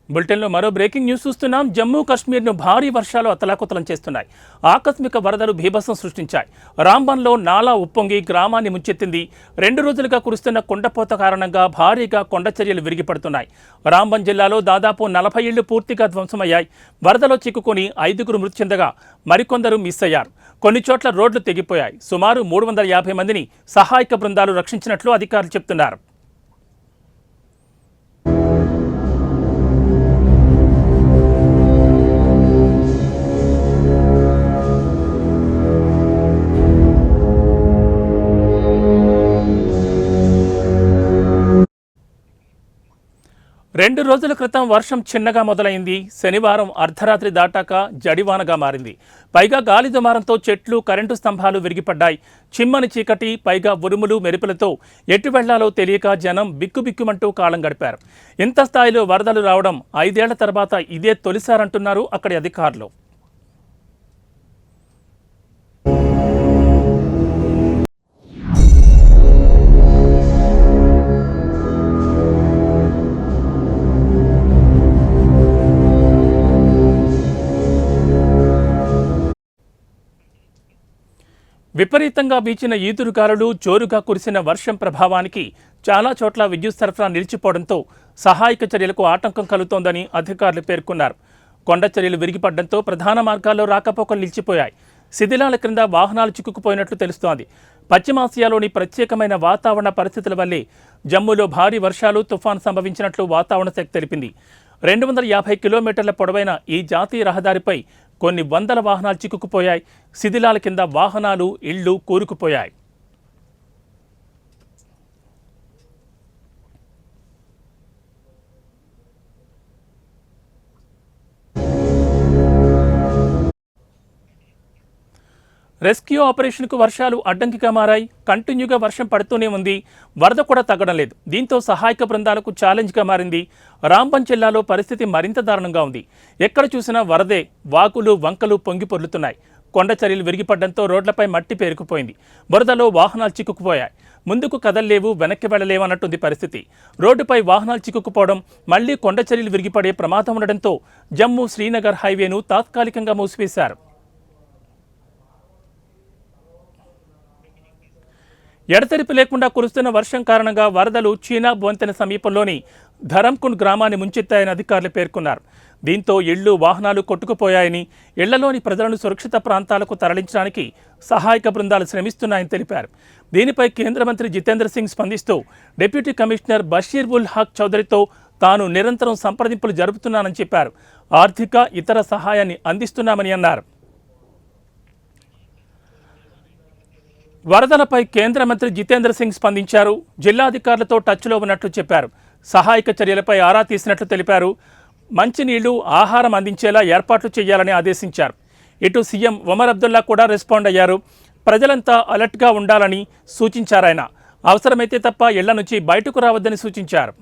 బులెటిన్లో మరో breaking news చూస్తున్నాం. జమ్మూ కాశ్మీర్ను భారీ వర్షాలు అతలాకుతలం చేస్తున్నాయి. ఆకస్మిక వరదలు బీభత్సం సృష్టించాయి. రాంబన్లో నాలా ఉప్పొంగి గ్రామాన్ని ముంచెత్తింది. 2 రోజులుగా కురుస్తున్న కొండపోత కారణంగా భారీగా కొండచర్యలు విరిగిపడుతున్నాయి. రాంబన్ జిల్లాలో దాదాపు 40 ఇళ్లు పూర్తిగా ధ్వంసమయ్యాయి. వరదలో చిక్కుకొని 5గురు మృతి చెందగా మరికొందరు మిస్ అయ్యారు. కొన్ని చోట్ల రోడ్లు తెగిపోయాయి. సుమారు 350 మందిని సహాయక బృందాలు రక్షించినట్లు అధికారులు చెబుతున్నారు. రెండు రోజుల క్రితం వర్షం చిన్నగా మొదలైంది. శనివారం అర్ధరాత్రి దాటాక జడివానగా మారింది. పైగా గాలి దుమారంతో చెట్లు, కరెంటు స్తంభాలు విరిగిపడ్డాయి. చిమ్మని చీకటి, పైగా ఉరుములు మెరుపులతో ఎటు వెళ్లాలో తెలియక జనం బిక్కుబిక్కుమంటూ కాలం గడిపారు. ఇంత స్థాయిలో వరదలు రావడం 5 ఏళ్ల తర్వాత ఇదే తొలిసారంటున్నారు అక్కడి అధికారులు. విపరీతంగా వీచిన ఈదురుగాలులు, జోరుగా కురిసిన వర్షం ప్రభావానికి చాలా చోట్ల విద్యుత్ సరఫరా నిలిచిపోవడంతో సహాయక చర్యలకు ఆటంకం కలుగుతోందని అధికారులు పేర్కొన్నారు. కొండ చర్యలు విరిగిపడడంతో ప్రధాన మార్గాల్లో రాకపోకలు నిలిచిపోయాయి. శిథిలాల క్రింద వాహనాలు చిక్కుకుపోయినట్లు తెలుస్తోంది. పశ్చిమాసియాలోని ప్రత్యేకమైన వాతావరణ పరిస్థితుల వల్లే జమ్మూలో భారీ వర్షాలు, తుఫాను సంభవించినట్లు వాతావరణ శాఖ తెలిపింది. 250 కిలోమీటర్ల పొడవైన ఈ జాతీయ రహదారిపై కొన్ని వందల వాహనాలు చిక్కుకుపోయాయి. శిథిలాల కింద వాహనాలు, ఇళ్లు కూరుకుపోయాయి. రెస్క్యూ ఆపరేషన్కు వర్షాలు అడ్డంకిగా మారాయి. కంటిన్యూగా వర్షం పడుతూనే ఉంది. వరద కూడా తగ్గడం లేదు. దీంతో సహాయక బృందాలకు ఛాలెంజ్గా మారింది. రాంబన్ జిల్లాలో పరిస్థితి మరింత దారుణంగా ఉంది. ఎక్కడ చూసినా వరదే. వాగులు, వంకలు పొంగి పొర్లుతున్నాయి. కొండ చర్యలు విరిగిపడడంతో రోడ్లపై మట్టి పేరుకుపోయింది. బురదలో వాహనాలు చిక్కుకుపోయాయి. ముందుకు కదల్లేవు, వెనక్కి వెళ్లలేవు అన్నట్టుంది పరిస్థితి. రోడ్డుపై వాహనాలు చిక్కుకుపోవడం, మళ్లీ కొండ చర్యలు విరిగిపడే ప్రమాదం ఉండడంతో జమ్మూ శ్రీనగర్ హైవేను తాత్కాలికంగా మూసివేశారు. ఎడతెరిపి లేకుండా కురుస్తున్న వర్షం కారణంగా వరదలు చీనాబ్ వంతెన సమీపంలోని ధరంకుండ్ గ్రామాన్ని ముంచెత్తాయని అధికారులు పేర్కొన్నారు. దీంతో ఇళ్లు, వాహనాలు కొట్టుకుపోయాయని, ఇళ్లలోని ప్రజలను సురక్షిత ప్రాంతాలకు తరలించడానికి సహాయక బృందాలు శ్రమిస్తున్నాయని తెలిపారు. దీనిపై కేంద్ర మంత్రి జితేంద్ర సింగ్ స్పందిస్తూ డిప్యూటీ కమిషనర్ బషీర్ ఉల్ హక్ చౌదరితో తాను నిరంతరం సంప్రదింపులు జరుపుతున్నానని చెప్పారు. ఆర్థిక, ఇతర సహాయాన్ని అందిస్తున్నామని అన్నారు. వరదలపై కేంద్ర మంత్రి జితేంద్ర సింగ్ స్పందించారు. జిల్లాధికారులతో టచ్లో ఉన్నట్లు చెప్పారు. సహాయక చర్యలపై ఆరా తీసినట్లు తెలిపారు. మంచినీళ్లు, ఆహారం అందించేలా ఏర్పాట్లు చేయాలని ఆదేశించారు. ఇటు సీఎం ఒమర్ అబ్దుల్లా కూడా రెస్పాండ్ అయ్యారు. ప్రజలంతా అలర్ట్గా ఉండాలని సూచించారాయన. అవసరమైతే తప్ప ఇళ్ల నుంచి బయటకు రావద్దని సూచించారు.